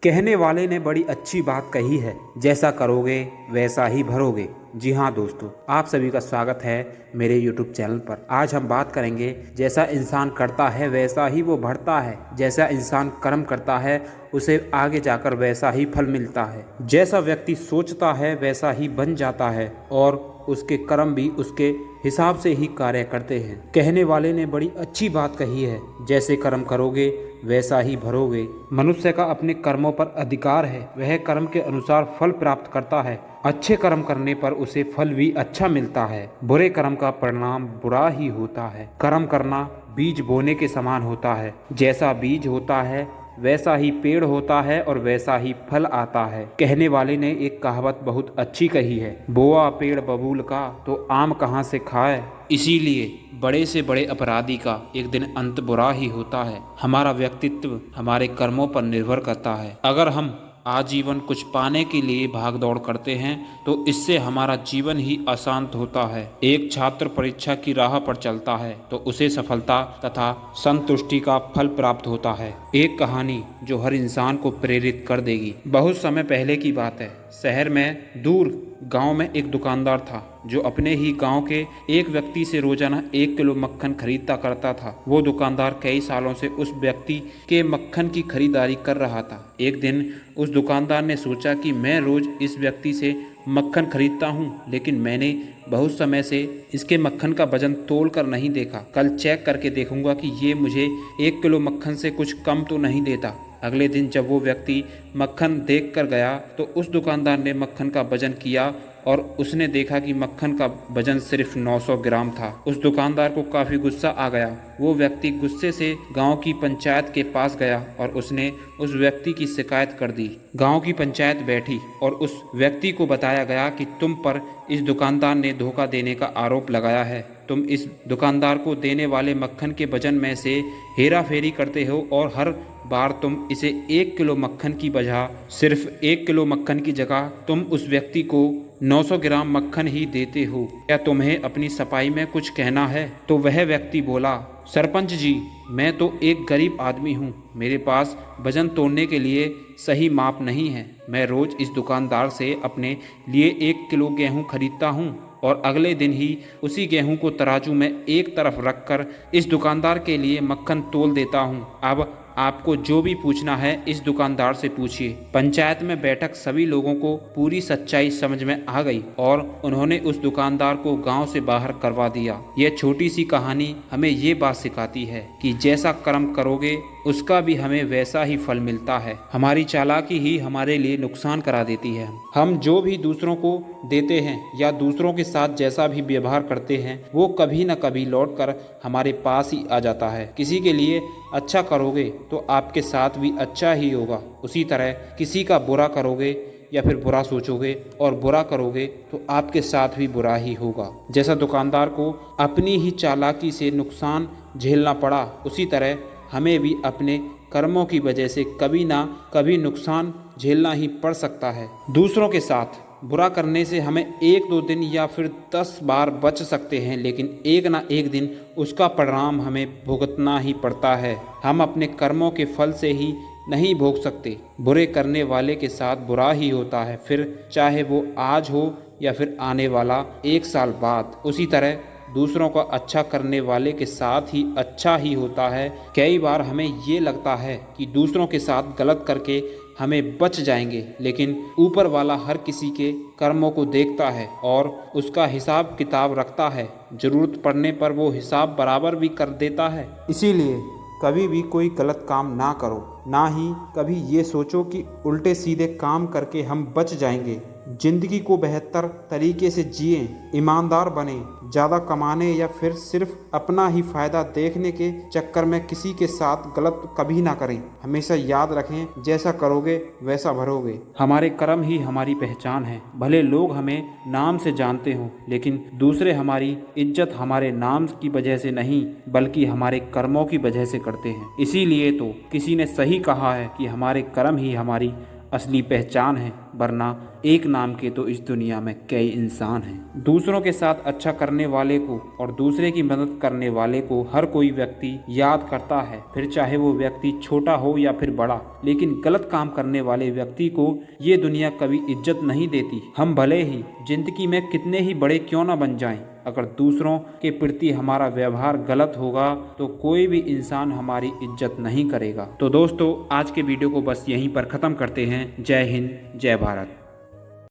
कहने वाले ने बड़ी अच्छी बात कही है, जैसा करोगे वैसा ही भरोगे। जी हाँ दोस्तों, आप सभी का स्वागत है मेरे YouTube चैनल पर। आज हम बात करेंगे, जैसा इंसान करता है वैसा ही वो बढ़ता है। जैसा इंसान कर्म करता है उसे आगे जाकर वैसा ही फल मिलता है। जैसा व्यक्ति सोचता है वैसा ही बन जाता है और उसके कर्म भी उसके हिसाब से ही कार्य करते हैं। कहने वाले ने बड़ी अच्छी बात कही है, जैसे कर्म करोगे वैसा ही भरोगे। मनुष्य का अपने कर्मों पर अधिकार है, वह कर्म के अनुसार फल प्राप्त करता है। अच्छे कर्म करने पर उसे फल भी अच्छा मिलता है, बुरे कर्म का परिणाम बुरा ही होता है। कर्म करना बीज बोने के समान होता है, जैसा बीज होता है वैसा ही पेड़ होता है और वैसा ही फल आता है। कहने वाले ने एक कहावत बहुत अच्छी कही है, बोआ पेड़ बबूल का तो आम कहाँ से खाए। इसीलिए बड़े से बड़े अपराधी का एक दिन अंत बुरा ही होता है। हमारा व्यक्तित्व हमारे कर्मों पर निर्भर करता है। अगर हम आजीवन कुछ पाने के लिए भाग दौड़ करते हैं तो इससे हमारा जीवन ही अशांत होता है। एक छात्र परीक्षा की राह पर चलता है तो उसे सफलता तथा संतुष्टि का फल प्राप्त होता है। एक कहानी जो हर इंसान को प्रेरित कर देगी। बहुत समय पहले की बात है, शहर में दूर गांव में एक दुकानदार था जो अपने ही गांव के एक व्यक्ति से रोजाना 1 किलो मक्खन खरीदता करता था। वो दुकानदार कई सालों से उस व्यक्ति के मक्खन की खरीदारी कर रहा था। एक दिन उस दुकानदार ने सोचा कि मैं रोज इस व्यक्ति से मक्खन खरीदता हूँ, लेकिन मैंने बहुत समय से इसके मक्खन का वजन तोल कर नहीं देखा। कल चेक करके देखूंगा कि ये मुझे 1 किलो मक्खन से कुछ कम तो नहीं देता। अगले दिन जब वो व्यक्ति मक्खन देख कर गया तो उस दुकानदार ने मक्खन का वजन किया और उसने देखा कि मक्खन का वजन सिर्फ 900 ग्राम था। उस दुकानदार को काफ़ी गुस्सा आ गया। वो व्यक्ति गुस्से से गांव की पंचायत के पास गया और उसने उस व्यक्ति की शिकायत कर दी। गांव की पंचायत बैठी और उस व्यक्ति को बताया गया कि तुम पर इस दुकानदार ने धोखा देने का आरोप लगाया है। तुम इस दुकानदार को देने वाले मक्खन के वजन में से हेरा फेरी करते हो और हर बार तुम इसे 1 किलो मक्खन की बजाय सिर्फ 1 किलो मक्खन की जगह तुम उस व्यक्ति को 900 ग्राम मक्खन ही देते हो। क्या तुम्हें अपनी सफाई में कुछ कहना है? तो वह व्यक्ति बोला, सरपंच जी, मैं तो एक गरीब आदमी हूँ, मेरे पास वजन तोलने के लिए सही माप नहीं है। मैं रोज इस दुकानदार से अपने लिए 1 किलो गेहूँ खरीदता हूँ और अगले दिन ही उसी गेहूं को तराजू में एक तरफ रखकर इस दुकानदार के लिए मक्खन तोल देता हूं। अब आपको जो भी पूछना है इस दुकानदार से पूछिए। पंचायत में बैठक सभी लोगों को पूरी सच्चाई समझ में आ गई और उन्होंने उस दुकानदार को गांव से बाहर करवा दिया। यह छोटी सी कहानी हमें ये बात सिखाती है कि जैसा कर्म करोगे उसका भी हमें वैसा ही फल मिलता है। हमारी चालाकी ही हमारे लिए नुकसान करा देती है। हम जो भी दूसरों को देते हैं या दूसरों के साथ जैसा भी व्यवहार करते हैं वो कभी न कभी लौट कर हमारे पास ही आ जाता है। किसी के लिए अच्छा करोगे तो आपके साथ भी अच्छा ही होगा। उसी तरह किसी का बुरा करोगे या फिर बुरा सोचोगे और बुरा करोगे तो आपके साथ भी बुरा ही होगा। जैसा दुकानदार को अपनी ही चालाकी से नुकसान झेलना पड़ा, उसी तरह हमें भी अपने कर्मों की वजह से कभी ना कभी नुकसान झेलना ही पड़ सकता है। दूसरों के साथ बुरा करने से हमें 1-2 दिन या फिर 10 बार बच सकते हैं, लेकिन एक ना एक दिन उसका परिणाम हमें भुगतना ही पड़ता है। हम अपने कर्मों के फल से ही नहीं भोग सकते। बुरे करने वाले के साथ बुरा ही होता है, फिर चाहे वो आज हो या फिर आने वाला 1 साल बाद। उसी तरह दूसरों का अच्छा करने वाले के साथ ही अच्छा ही होता है। कई बार हमें ये लगता है कि दूसरों के साथ गलत करके हमें बच जाएंगे, लेकिन ऊपर वाला हर किसी के कर्मों को देखता है और उसका हिसाब किताब रखता है। जरूरत पड़ने पर वो हिसाब बराबर भी कर देता है। इसीलिए कभी भी कोई गलत काम ना करो, ना ही कभी ये सोचो कि उल्टे सीधे काम करके हम बच जाएंगे। जिंदगी को बेहतर तरीके से जिए, ईमानदार बने। ज़्यादा कमाने या फिर सिर्फ अपना ही फायदा देखने के चक्कर में किसी के साथ गलत कभी ना करें। हमेशा याद रखें, जैसा करोगे वैसा भरोगे। हमारे कर्म ही हमारी पहचान है। भले लोग हमें नाम से जानते हों, लेकिन दूसरे हमारी इज्जत हमारे नाम की वजह से नहीं बल्कि हमारे कर्मों की वजह से करते हैं। इसीलिए तो किसी ने सही कहा है कि हमारे कर्म ही हमारी असली पहचान है, वरना एक नाम के तो इस दुनिया में कई इंसान हैं। दूसरों के साथ अच्छा करने वाले को और दूसरे की मदद करने वाले को हर कोई व्यक्ति याद करता है, फिर चाहे वो व्यक्ति छोटा हो या फिर बड़ा। लेकिन गलत काम करने वाले व्यक्ति को ये दुनिया कभी इज्जत नहीं देती। हम भले ही जिंदगी में कितने ही बड़े क्यों ना बन जाएं, अगर दूसरों के प्रति हमारा व्यवहार गलत होगा तो कोई भी इंसान हमारी इज्जत नहीं करेगा। तो दोस्तों, आज के वीडियो को बस यहीं पर ख़त्म करते हैं। जय हिंद, जय भारत।